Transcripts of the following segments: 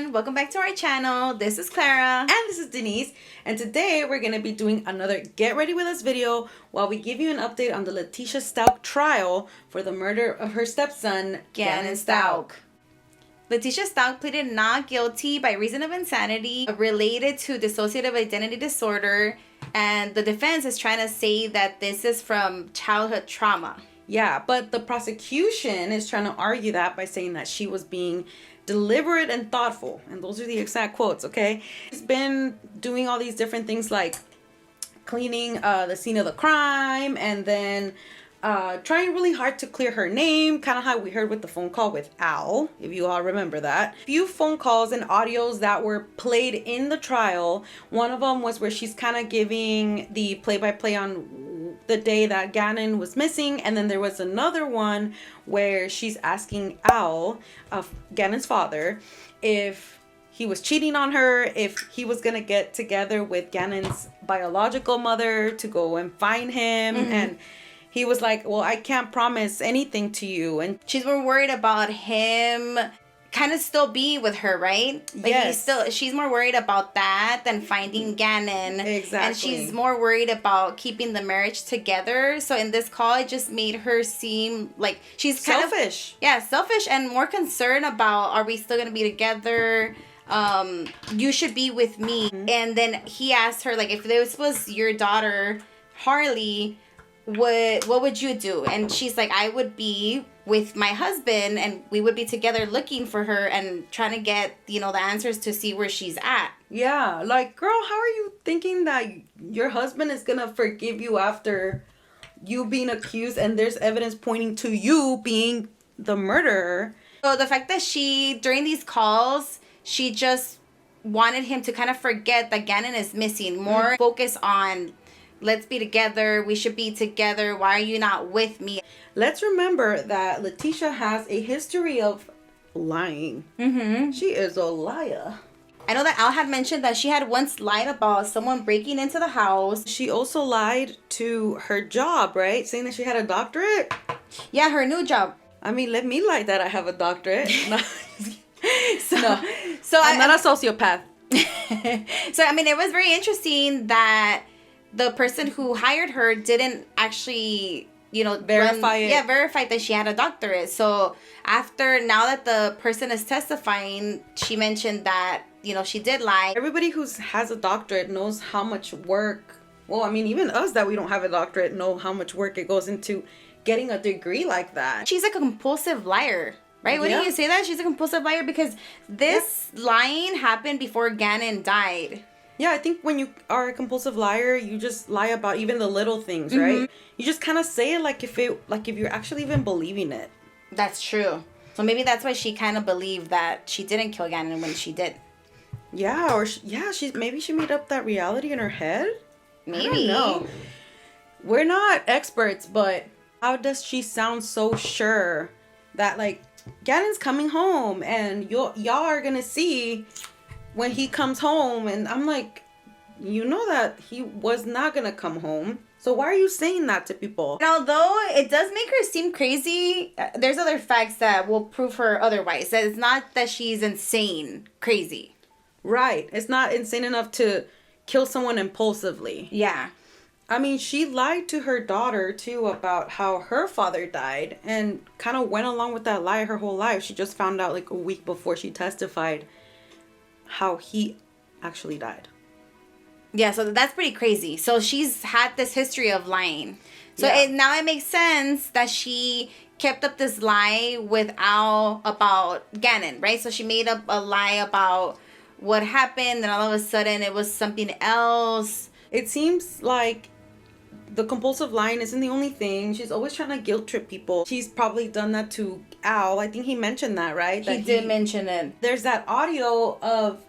everyone, welcome back to our channel. This is Clara. And this is Denise. And today we're going to be doing another Get Ready With Us video while we give you an update on the Letecia Stauch trial for the murder of her stepson, Gannon Stauch. Letecia Stauch pleaded not guilty by reason of insanity related to dissociative identity disorder, and the defense is trying to say that this is from childhood trauma. Yeah, but the prosecution is trying to argue that by saying that she was being deliberate and thoughtful. And those are the exact quotes, okay? She's been doing all these different things like cleaning the scene of the crime and then trying really hard to clear her name, kind of how we heard with the phone call with Al, if you all remember that. A few phone calls and audios that were played in the trial. One of them was where she's kind of giving the play-by-play on the day that Gannon was missing, and then there was another one where she's asking Al, Gannon's father, if he was cheating on her, if he was gonna get together with Gannon's biological mother to go and find him. And he was like, well, I can't promise anything to you. And she's more worried about him kind of still be with her, right? Like yes. She's more worried about that than finding Gannon. Exactly. And she's more worried about keeping the marriage together. So in this call, it just made her seem like she's kind selfish. Selfish and more concerned about, are we still going to be together? You should be with me. And then he asked her, like, if this was your daughter, Harley, what would you do? And she's like, I would be with my husband and we would be together looking for her and trying to get, the answers to see where she's at. Yeah, like, girl, how are you thinking that your husband is gonna forgive you after you being accused and there's evidence pointing to you being the murderer? So the fact that during these calls, she just wanted him to kind of forget that Gannon is missing, more focus on, let's be together. We should be together. Why are you not with me? Let's remember that Letecia has a history of lying. She is a liar. I know that Al had mentioned that she had once lied about someone breaking into the house. She also lied to her job, right? Saying that she had a doctorate. Yeah, her new job. I mean, let me lie that I have a doctorate. So I'm not a sociopath. So, I mean, it was very interesting that the person who hired her didn't actually, verify it. Verify that she had a doctorate. So now that the person is testifying, she mentioned that, she did lie. Everybody who has a doctorate knows how much work, well, I mean, even us that we don't have a doctorate know how much work it goes into getting a degree like that. She's a compulsive liar. Right? Wouldn't you say that? She's a compulsive liar because this lying happened before Gannon died. Yeah, I think when you are a compulsive liar, you just lie about even the little things, right? You just kind of say it like if you're actually even believing it. That's true. So maybe that's why she kind of believed that she didn't kill Gannon when she did. Yeah, or maybe she made up that reality in her head. Maybe. I don't know. We're not experts, but how does she sound so sure that like Gannon's coming home and y'all are gonna see when he comes home? And I'm like, you know that he was not gonna come home, so why are you saying that to people? And although it does make her seem crazy, there's other facts that will prove her otherwise. That it's not that she's insane crazy. Right, it's not insane enough to kill someone impulsively. Yeah. I mean, she lied to her daughter, too, about how her father died and kind of went along with that lie her whole life. She just found out like a week before she testified how he actually died. Yeah, so that's pretty crazy. So she's had this history of lying. So now it makes sense that she kept up this lie with Al about Gannon, right? So she made up a lie about what happened, and all of a sudden it was something else. It seems like the compulsive lying isn't the only thing. She's always trying to guilt trip people. She's probably done that to Al. I think he mentioned that, right? He did mention it. There's that audio of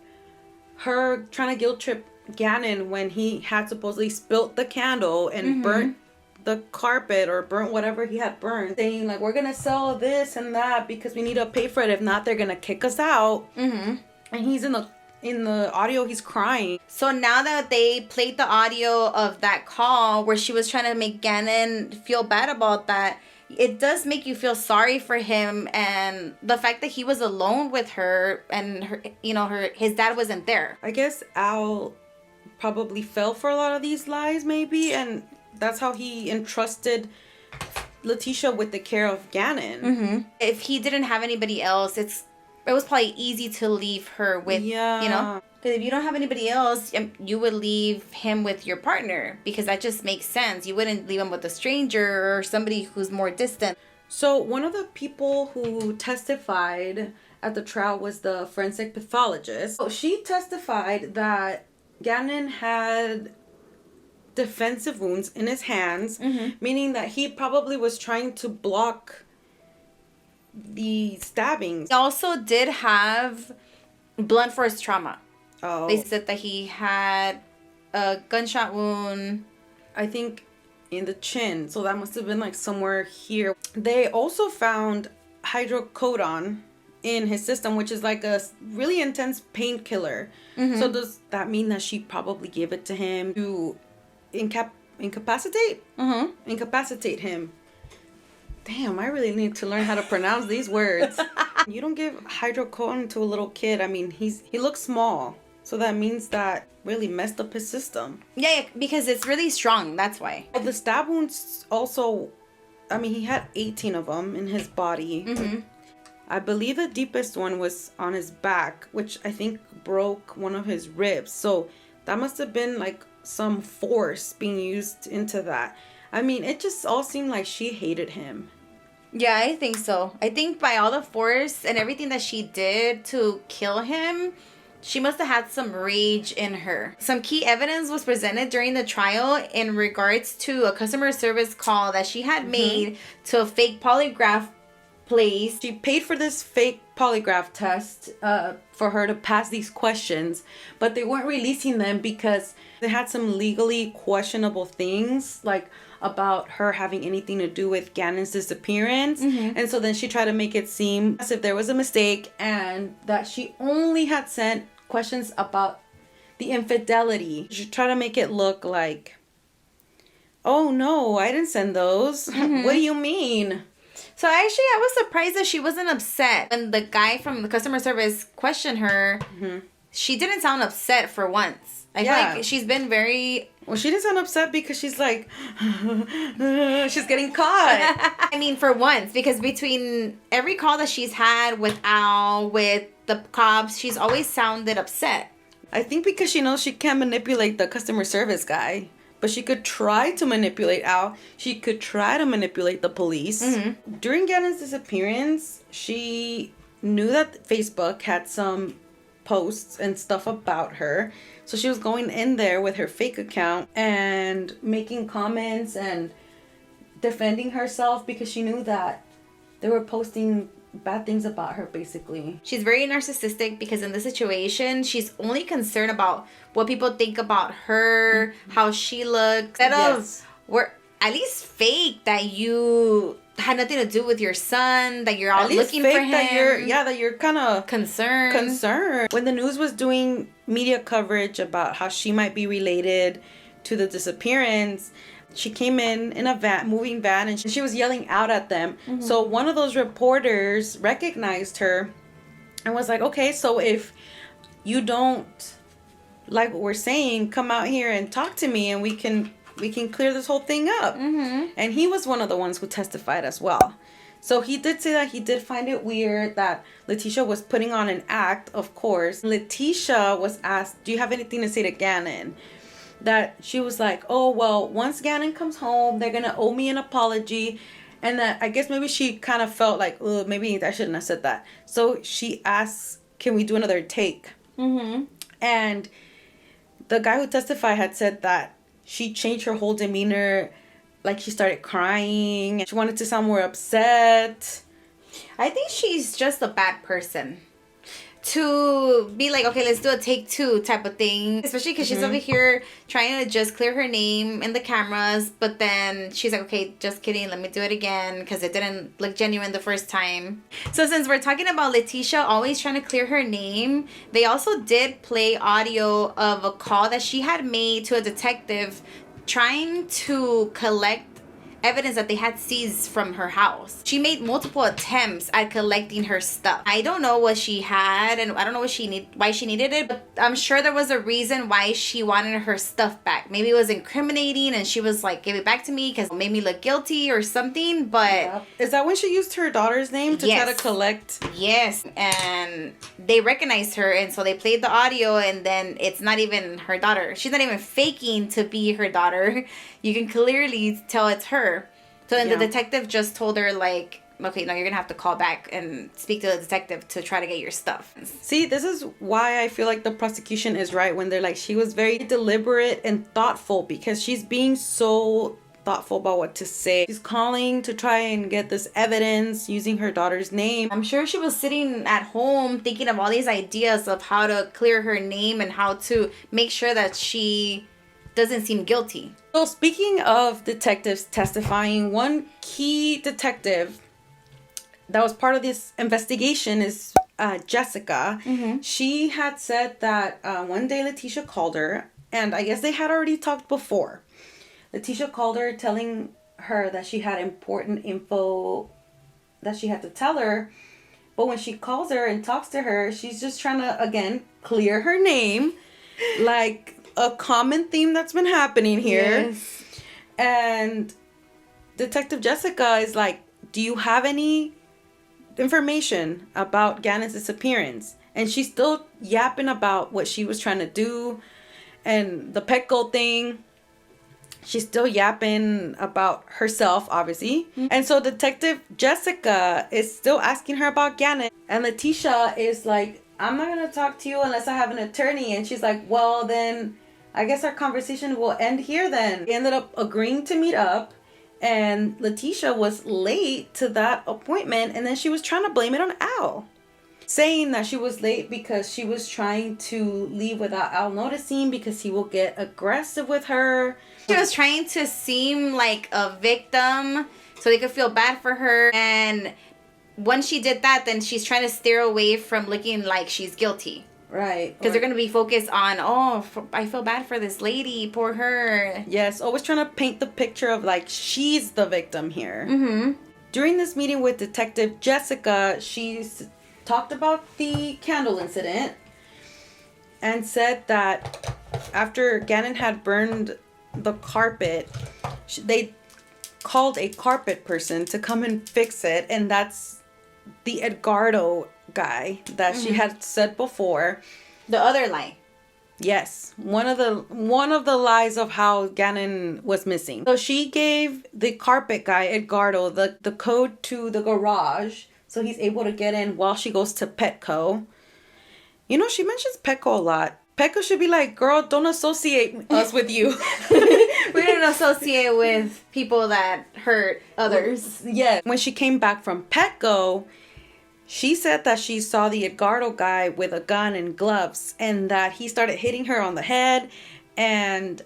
her trying to guilt trip Gannon when he had supposedly spilt the candle and burnt the carpet or burnt whatever he had burned, saying like, we're gonna sell this and that because we need to pay for it. If not, they're gonna kick us out. And he's in the audio, he's crying. So now that they played the audio of that call where she was trying to make Gannon feel bad about that, it does make you feel sorry for him, and the fact that he was alone with her, and his dad wasn't there. I guess Al probably fell for a lot of these lies, maybe, and that's how he entrusted Letecia with the care of Gannon. Mm-hmm. If he didn't have anybody else, it was probably easy to leave her with, because if you don't have anybody else, you would leave him with your partner, because that just makes sense. You wouldn't leave him with a stranger or somebody who's more distant. So one of the people who testified at the trial was the forensic pathologist. So she testified that Gannon had defensive wounds in his hands, meaning that he probably was trying to block the stabbings. He also did have blunt force trauma. Oh. They said that he had a gunshot wound, I think, in the chin. So that must have been like somewhere here. They also found hydrocodone in his system, which is like a really intense painkiller. So does that mean that she probably gave it to him to incapacitate? Incapacitate him. Damn, I really need to learn how to pronounce these words. You don't give hydrocodone to a little kid. I mean, he looks small. So that means that really messed up his system. Yeah, because it's really strong. That's why. The stab wounds also, I mean, he had 18 of them in his body. I believe the deepest one was on his back, which I think broke one of his ribs. So that must have been like some force being used into that. I mean, it just all seemed like she hated him. Yeah, I think so. I think by all the force and everything that she did to kill him, she must have had some rage in her. Some key evidence was presented during the trial in regards to a customer service call that she had made to a fake polygraph place. She paid for this fake polygraph test for her to pass these questions, but they weren't releasing them because they had some legally questionable things, like about her having anything to do with Gannon's disappearance. And so then she tried to make it seem as if there was a mistake and that she only had sent questions about the infidelity. She tried to make it look like, oh no, I didn't send those. What do you mean? So actually, I was surprised that she wasn't upset. When the guy from the customer service questioned her, she didn't sound upset for once. I feel like she's been very... Well, she didn't sound upset because she's like, she's getting caught. I mean, for once, because between every call that she's had with Al, with the cops, she's always sounded upset. I think because she knows she can't manipulate the customer service guy. But she could try to manipulate Al. She could try to manipulate the police. During Gannon's disappearance, she knew that Facebook had some posts and stuff about her. So she was going in there with her fake account and making comments and defending herself because she knew that they were posting bad things about her, basically. She's very narcissistic because in this situation, she's only concerned about what people think about her, how she looks, instead of at least fake that you had nothing to do with your son, that you're out looking for him. That you're kind of concerned. When the news was doing media coverage about how she might be related to the disappearance, she came in a moving van, and she was yelling out at them. So one of those reporters recognized her and was like, okay, so if you don't like what we're saying, come out here and talk to me and we can clear this whole thing up. And he was one of the ones who testified as well. So he did say that he did find it weird that Letecia was putting on an act, of course. Letecia was asked, do you have anything to say to Gannon? That she was like, oh, well, once Gannon comes home, they're going to owe me an apology. And that I guess maybe she kind of felt like, oh, maybe I shouldn't have said that. So she asked, can we do another take? And the guy who testified had said that she changed her whole demeanor. Like she started crying. She wanted to sound more upset. I think she's just a bad person. To be like, okay, let's do a take two type of thing. Especially because she's over here trying to just clear her name in the cameras. But then she's like, okay, just kidding. Let me do it again. Because it didn't look genuine the first time. So since we're talking about Letecia always trying to clear her name, they also did play audio of a call that she had made to a detective trying to collect evidence that they had seized from her house. She made multiple attempts at collecting her stuff. I don't know what she had, and I don't know why she needed it, but I'm sure there was a reason why she wanted her stuff back. Maybe it was incriminating and she was like, give it back to me because it made me look guilty or something, but... Yeah. Is that when she used her daughter's name to try to collect? Yes, and they recognized her, and so they played the audio, and then it's not even her daughter. She's not even faking to be her daughter. You can clearly tell it's her. So then the detective just told her, like, okay, no, you're going to have to call back and speak to the detective to try to get your stuff. See, this is why I feel like the prosecution is right when they're like, she was very deliberate and thoughtful, because she's being so thoughtful about what to say. She's calling to try and get this evidence using her daughter's name. I'm sure she was sitting at home thinking of all these ideas of how to clear her name and how to make sure that she doesn't seem guilty. So speaking of detectives testifying, one key detective that was part of this investigation is Jessica. Mm-hmm. She had said that one day Letecia called her, and I guess they had already talked before. Letecia called her telling her that she had important info that she had to tell her. But when she calls her and talks to her, she's just trying to, again, clear her name. Like a common theme that's been happening here. Yes. And Detective Jessica is like, do you have any information about Gannon's disappearance? And she's still yapping about what she was trying to do and the Petco thing. She's still yapping about herself, obviously. Mm-hmm. And so Detective Jessica is still asking her about Gannon. And Letecia is like, I'm not going to talk to you unless I have an attorney. And she's like, well, then I guess our conversation will end here then. We ended up agreeing to meet up. And Letecia was late to that appointment. And then she was trying to blame it on Al, saying that she was late because she was trying to leave without Al noticing because he will get aggressive with her. She was trying to seem like a victim so they could feel bad for her. And once she did that, then she's trying to steer away from looking like she's guilty. Right. Because they're going to be focused on, I feel bad for this lady. Poor her. Yes. Always trying to paint the picture of like she's the victim here. Mm-hmm. During this meeting with Detective Jessica, she's talked about the candle incident and said that after Gannon had burned the carpet, they called a carpet person to come and fix it, and that's the Edgardo guy that she had said before. The other lie. Yes, one of the lies of how Gannon was missing. So she gave the carpet guy Edgardo the code to the garage, so he's able to get in while she goes to Petco. You know, she mentions Petco a lot. Petco should be like, girl, don't associate us with you. We don't associate with people that hurt others. Yeah. When she came back from Petco, she said that she saw the Edgardo guy with a gun and gloves, and that he started hitting her on the head, and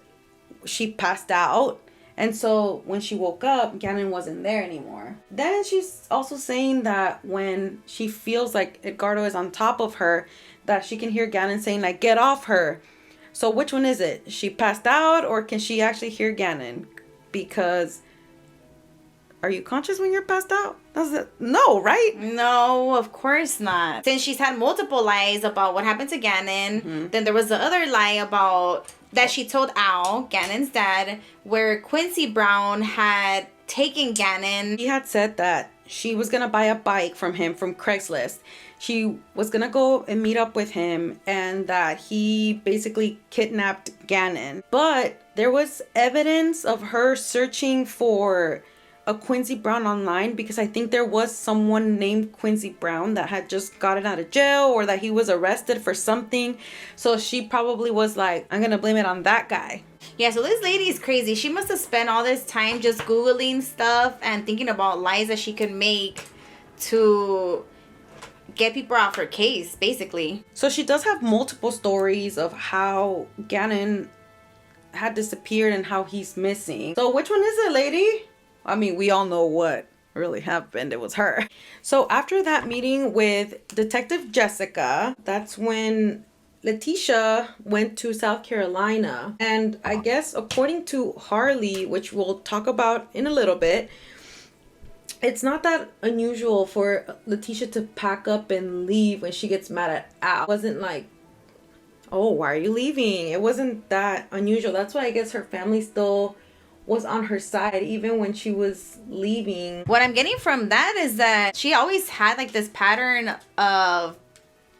she passed out. And so when she woke up, Gannon wasn't there anymore. Then she's also saying that when she feels like Edgardo is on top of her, that she can hear Gannon saying like, get off her. So which one is it? She passed out, or can she actually hear Gannon? Because are you conscious when you're passed out? No, right? No, of course not. Since she's had multiple lies about what happened to Gannon, then there was the other lie about that she told Al, Gannon's dad, where Quincy Brown had taken Gannon. He had said that she was going to buy a bike from him from Craigslist. She was going to go and meet up with him, and that he basically kidnapped Gannon. But there was evidence of her searching for a Quincy Brown online, because I think there was someone named Quincy Brown that had just gotten out of jail, or that he was arrested for something. So she probably was like, I'm going to blame it on that guy. Yeah, so this lady is crazy. She must have spent all this time just Googling stuff and thinking about lies that she could make to get people off her case, basically. So she does have multiple stories of how Gannon had disappeared and how he's missing. So which one is it, lady? I mean, we all know what really happened. It was her. So after that meeting with Detective Jessica, that's when Letecia went to South Carolina, and I guess according to Harley, which we'll talk about in a little bit, it's not that unusual for Letecia to pack up and leave when she gets mad at Al. It wasn't like, oh, why are you leaving? It wasn't that unusual. That's why I guess her family still was on her side even when she was leaving. What I'm getting from that is that she always had like this pattern of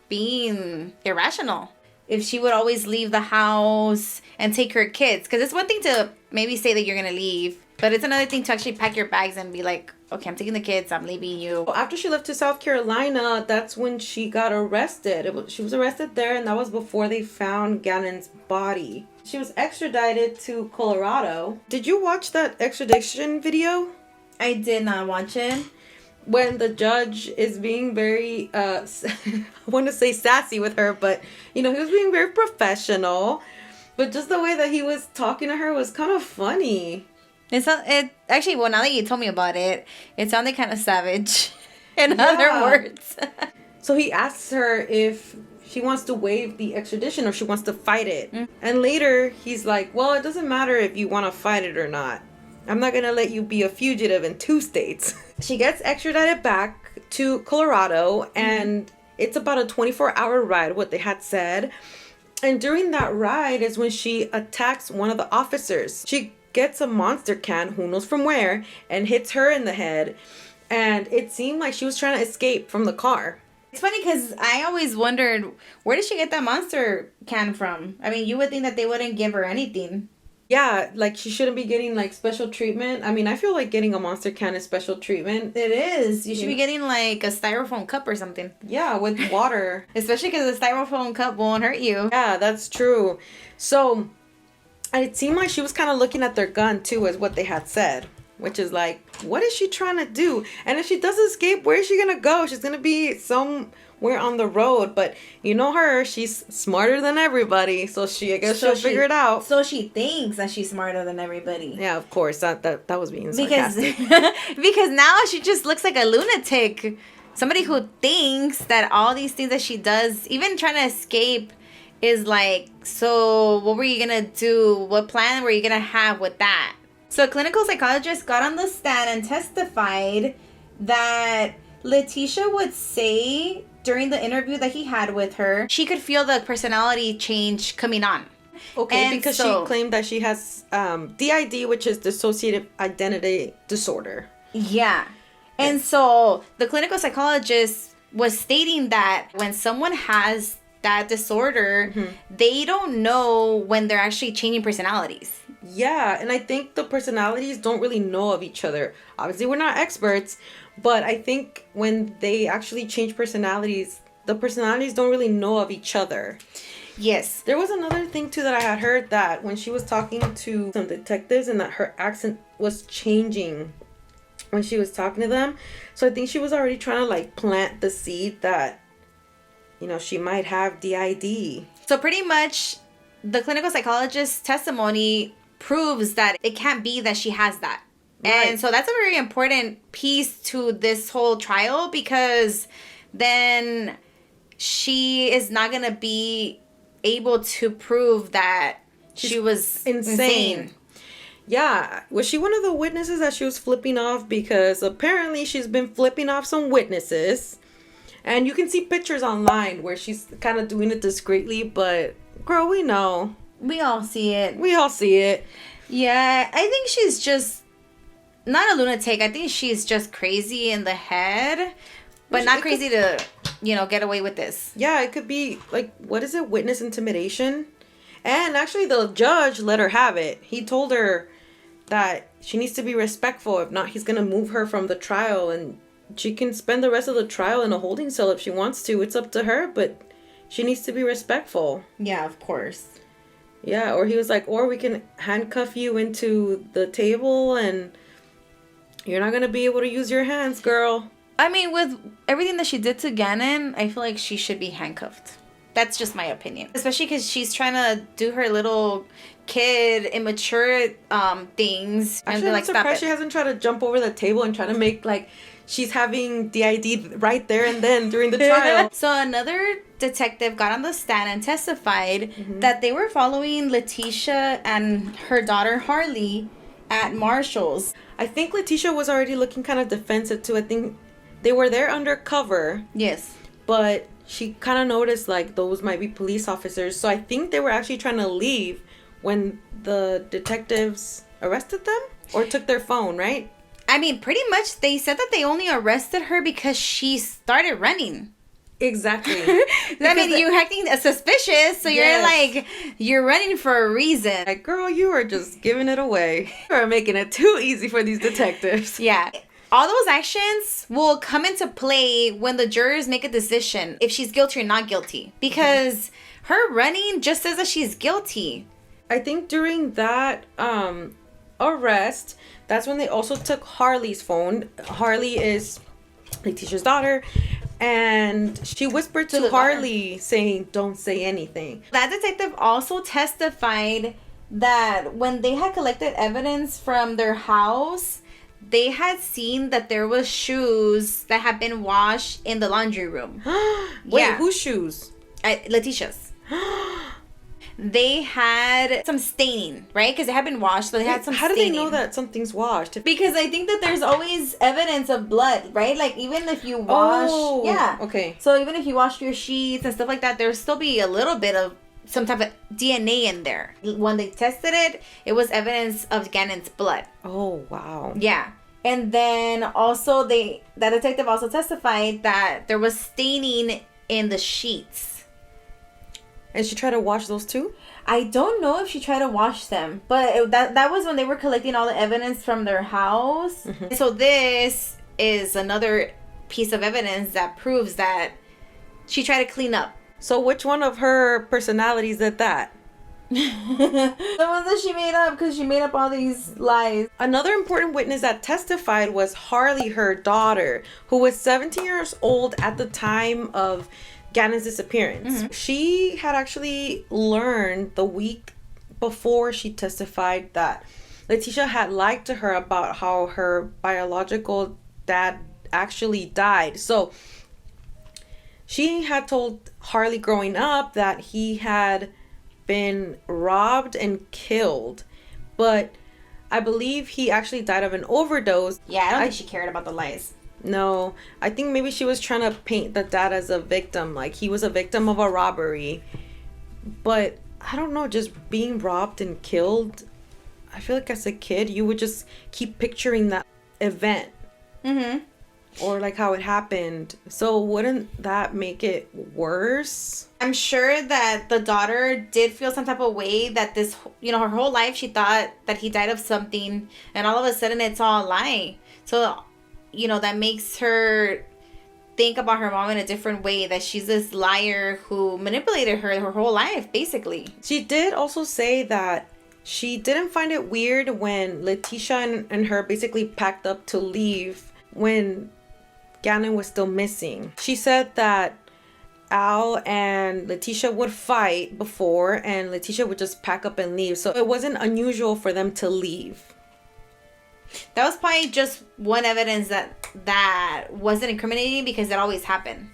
being irrational. If she would always leave the house and take her kids, because it's one thing to maybe say that you're gonna leave, but it's another thing to actually pack your bags and be like, okay, I'm taking the kids, I'm leaving you. After she left to South Carolina, that's when she got arrested. She was arrested there, and that was before they found Gannon's body. She was extradited to Colorado. Did you watch that extradition video? I did not watch it. When the judge is being very, I want to say sassy with her, but, he was being very professional. But just the way that he was talking to her was kind of funny. Actually, well, now that you told me about it, it sounded kind of savage. In other words. So he asks her if she wants to waive the extradition or she wants to fight it. Mm-hmm. And later, he's like, well, it doesn't matter if you want to fight it or not. I'm not going to let you be a fugitive in 2 states. She gets extradited back to Colorado, and it's about a 24-hour ride, what they had said. And during that ride is when she attacks one of the officers. She gets a monster can, who knows from where, and hits her in the head. And it seemed like she was trying to escape from the car. It's funny because I always wondered, where did she get that monster can from? I mean, you would think that they wouldn't give her anything. Yeah, like she shouldn't be getting like special treatment. I mean, I feel like getting a monster can is special treatment. It is. You should be getting like a styrofoam cup or something. Yeah, with water. Especially because the styrofoam cup won't hurt you. Yeah, that's true. So, it seemed like she was kind of looking at their gun too, as what they had said. Which is like, what is she trying to do? And if she does escape, where is she going to go? She's going to be somewhere on the road. But you know her, she's smarter than everybody. So I guess she'll figure it out. So she thinks that she's smarter than everybody. Yeah, of course. That was being sarcastic. Because now she just looks like a lunatic. Somebody who thinks that all these things that she does, even trying to escape, is like, so what were you going to do? What plan were you going to have with that? So a clinical psychologist got on the stand and testified that Letecia would say during the interview that he had with her, she could feel the personality change coming on. Okay, and because she claimed that she has DID, which is dissociative identity disorder. Yeah. And so the clinical psychologist was stating that when someone has that disorder, they don't know when they're actually changing personalities. Yeah, and I think the personalities don't really know of each other. Obviously, we're not experts, but I think when they actually change personalities, the personalities don't really know of each other. Yes. There was another thing, too, that I had heard, that when she was talking to some detectives and that her accent was changing when she was talking to them. So I think she was already trying to, like, plant the seed that, she might have DID. So pretty much the clinical psychologist's testimony proves that it can't be that she has that. Right. And so that's a very important piece to this whole trial, because then she is not going to be able to prove that she was insane. Yeah. Was she one of the witnesses that she was flipping off? Because apparently she's been flipping off some witnesses. And you can see pictures online where she's kind of doing it discreetly, but girl, we know. We all see it. Yeah, I think she's just not a lunatic. I think she's just crazy in the head, but not crazy to, get away with this. Yeah, it could be like, what is it? Witness intimidation. And actually the judge let her have it. He told her that she needs to be respectful. If not, he's going to move her from the trial, and she can spend the rest of the trial in a holding cell if she wants to. It's up to her, but she needs to be respectful. Yeah, of course. Yeah, or he was like, or we can handcuff you into the table and you're not going to be able to use your hands, girl. I mean, with everything that she did to Gannon, I feel like she should be handcuffed. That's just my opinion. Especially because she's trying to do her little kid, immature things. Actually, I'm surprised she hasn't tried to jump over the table and try to make, like, she's having DID right there and then during the trial. So another detective got on the stand and testified that they were following Letecia and her daughter Harley at Marshall's. I think Letecia was already looking kind of defensive too. I think they were there undercover. Yes. But she kind of noticed like those might be police officers. So I think they were actually trying to leave when the detectives arrested them or took their phone, right? I mean, pretty much they said that they only arrested her because she started running. Exactly. I mean, you're acting suspicious, so you're like, you're running for a reason. Like, girl, you are just giving it away. You are making it too easy for these detectives. Yeah. All those actions will come into play when the jurors make a decision if she's guilty or not guilty. Because her running just says that she's guilty. I think during that arrest, that's when they also took Harley's phone. Harley is Letecia's daughter. And she whispered to Harley saying, "Don't say anything." That detective also testified that when they had collected evidence from their house, they had seen that there was shoes that had been washed in the laundry room. Wait, whose shoes? Leticia's. They had some staining, right? Because they had been washed, so they had some staining. How do they know that something's washed? Because I think that there's always evidence of blood, right? Like, even if you wash... Oh, yeah. Okay. So even if you wash your sheets and stuff like that, there'll still be a little bit of some type of DNA in there. When they tested it, it was evidence of Gannon's blood. Oh, wow. Yeah. And then also, that detective also testified that there was staining in the sheets. And she tried to wash those too? I don't know if she tried to wash them, but that was when they were collecting all the evidence from their house. So this is another piece of evidence that proves that she tried to clean up. So which one of her personalities did that? The ones that she made up, because she made up all these lies. Another important witness that testified was Harley, her daughter, who was 17 years old at the time of Gannon's disappearance. She had actually learned the week before she testified that Letecia had lied to her about how her biological dad actually died. So she had told Harley growing up that he had been robbed and killed, but I believe he actually died of an overdose. Yeah, I don't think she cared about the lies. No, I think maybe she was trying to paint the dad as a victim, like he was a victim of a robbery. But I don't know, just being robbed and killed, I feel like as a kid you would just keep picturing that event. Or like how it happened. So wouldn't that make it worse? I'm sure that the daughter did feel some type of way that this, her whole life she thought that he died of something, and all of a sudden it's all a lie. So that makes her think about her mom in a different way, that she's this liar who manipulated her whole life, basically. She did also say that she didn't find it weird when Letecia and her basically packed up to leave when Gannon was still missing. She said that Al and Letecia would fight before, and Letecia would just pack up and leave. So it wasn't unusual for them to leave. That was probably just one evidence that wasn't incriminating, because it always happened.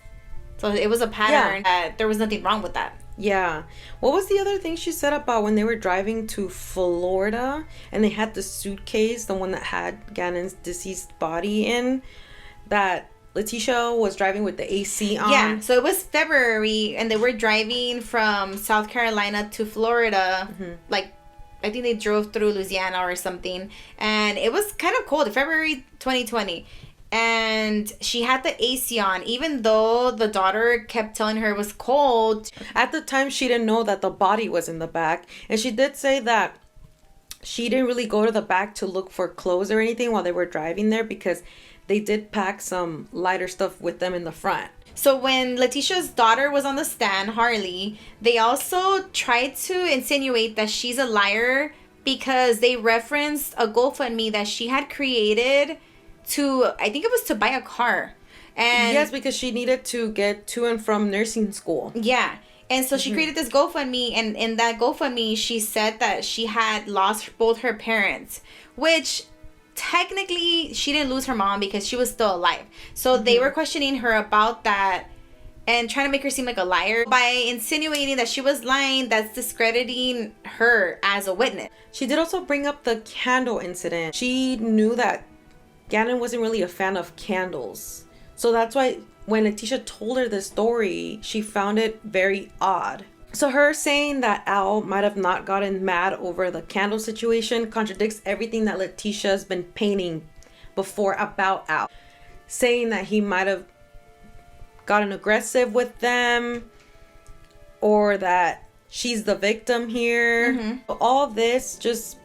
So it was a pattern that there was nothing wrong with that. Yeah. What was the other thing she said about when they were driving to Florida and they had the suitcase, the one that had Gannon's deceased body in, that Letecia was driving with the AC on? Yeah. So it was February and they were driving from South Carolina to Florida. Like, I think they drove through Louisiana or something, and it was kind of cold, February 2020, and she had the AC on, even though the daughter kept telling her it was cold. At the time, she didn't know that the body was in the back, and she did say that she didn't really go to the back to look for clothes or anything while they were driving there, because they did pack some lighter stuff with them in the front. So when Leticia's daughter was on the stand, Harley, they also tried to insinuate that she's a liar because they referenced a GoFundMe that she had created to, I think it was to buy a car. And yes, because she needed to get to and from nursing school. Yeah. And so she created this GoFundMe, and in that GoFundMe, she said that she had lost both her parents, which technically she didn't lose her mom because she was still alive. So they were questioning her about that, and trying to make her seem like a liar. By insinuating that she was lying, that's discrediting her as a witness. She did also bring up the candle incident. She knew that Gannon wasn't really a fan of candles. So that's why when Letecia told her this story, she found it very odd. So her saying that Al might have not gotten mad over the candle situation contradicts everything that Letecia's been painting before about Al. Saying that he might have gotten aggressive with them, or that she's the victim here. Mm-hmm. All of this just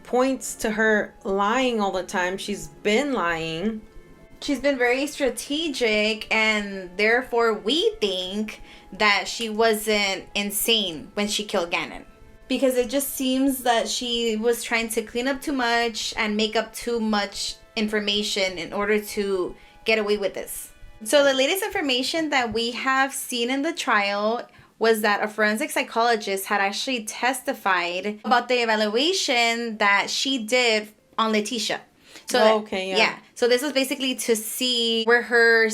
points to her lying all the time. She's been lying. She's been very strategic, and therefore we think that she wasn't insane when she killed Gannon. Because it just seems that she was trying to clean up too much and make up too much information in order to get away with this. So the latest information that we have seen in the trial was that a forensic psychologist had actually testified about the evaluation that she did on Letecia. So okay, yeah. So this was basically to see where her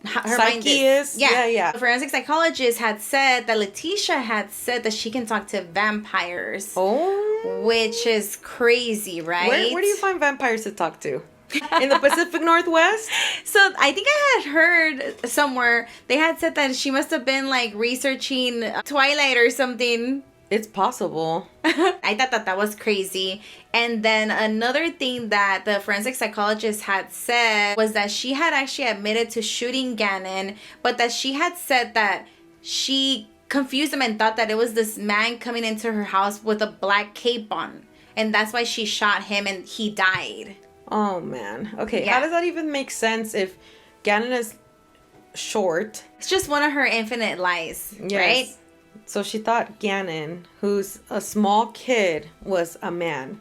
mind psyche is. Yeah. The forensic psychologist had said that Letecia had said that she can talk to vampires. Oh. Which is crazy, right? Where do you find vampires to talk to? In the Pacific Northwest? So I think I had heard somewhere they had said that she must have been like researching Twilight or something. It's possible. I thought that was crazy. And then another thing that the forensic psychologist had said was that she had actually admitted to shooting Gannon, but that she had said that she confused him and thought that it was this man coming into her house with a black cape on. And that's why she shot him and he died. Oh, man. Okay, Yeah. How does that even make sense if Gannon is short? It's just one of her infinite lies, Yes. right? So she thought Gannon, who's a small kid, was a man.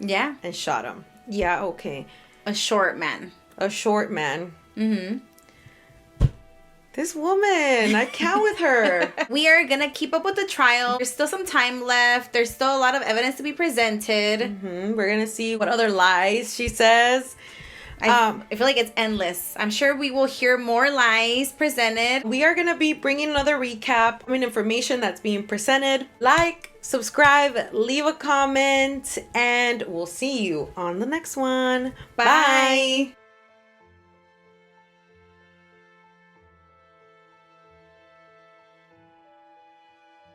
Yeah. And shot him. Yeah, okay. A short man. A short man. Mm-hmm. This woman, I can't with her. We are going to keep up with the trial. There's still some time left. There's still a lot of evidence to be presented. Mm-hmm. We're going to see what other lies she says. I feel like it's endless. I'm sure we will hear more lies presented. We are going to be bringing another recap. Information that's being presented. Like, subscribe, leave a comment, and we'll see you on the next one. Bye.